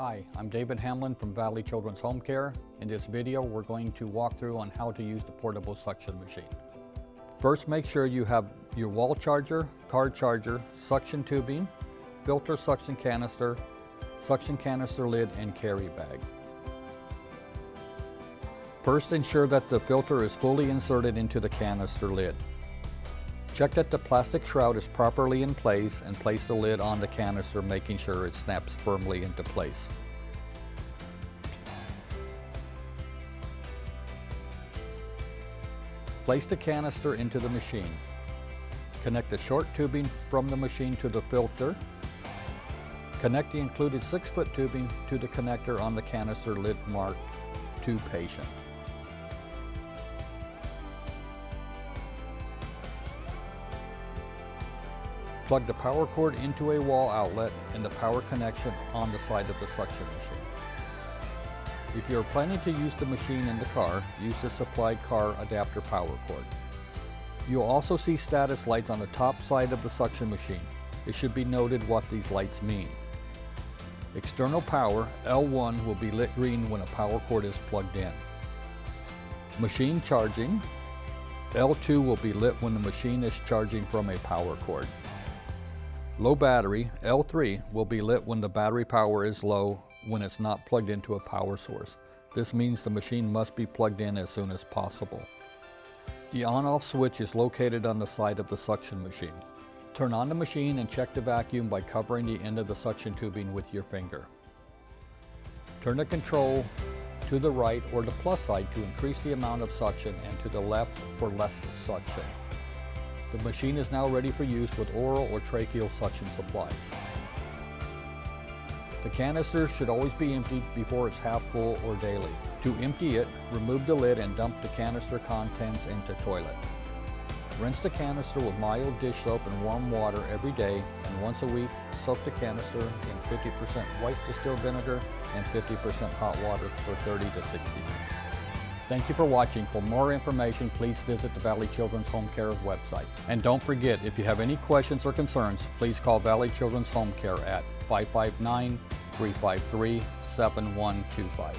Hi, I'm David Hamlin from Valley Children's Home Care. In this video, we're going to walk through on how to use the portable suction machine. First, make sure you have your wall charger, car charger, suction tubing, filter suction canister lid, and carry bag. First, ensure that the filter is fully inserted into the canister lid. Check that the plastic shroud is properly in place and place the lid on the canister, making sure it snaps firmly into place. Place the canister into the machine. Connect the short tubing from the machine to the filter. Connect the included 6-foot tubing to the connector on the canister lid marked "To Patient." Plug the power cord into a wall outlet and the power connection on the side of the suction machine. If you are planning to use the machine in the car, use the supplied car adapter power cord. You'll also see status lights on the top side of the suction machine. It should be noted what these lights mean. External power, L1, will be lit green when a power cord is plugged in. Machine charging, L2 will be lit when the machine is charging from a power cord. Low battery, L3, will be lit when the battery power is low when it's not plugged into a power source. This means the machine must be plugged in as soon as possible. The on-off switch is located on the side of the suction machine. Turn on the machine and check the vacuum by covering the end of the suction tubing with your finger. Turn the control to the right or the plus side to increase the amount of suction and to the left for less suction. The machine is now ready for use with oral or tracheal suction supplies. The canister should always be emptied before it's half full or daily. To empty it, remove the lid and dump the canister contents into toilet. Rinse the canister with mild dish soap and warm water every day, and once a week, soak the canister in 50% white distilled vinegar and 50% hot water for 30 to 60 minutes. Thank you for watching. For more information, please visit the Valley Children's Home Care website. And don't forget, if you have any questions or concerns, please call Valley Children's Home Care at 559-353-7125.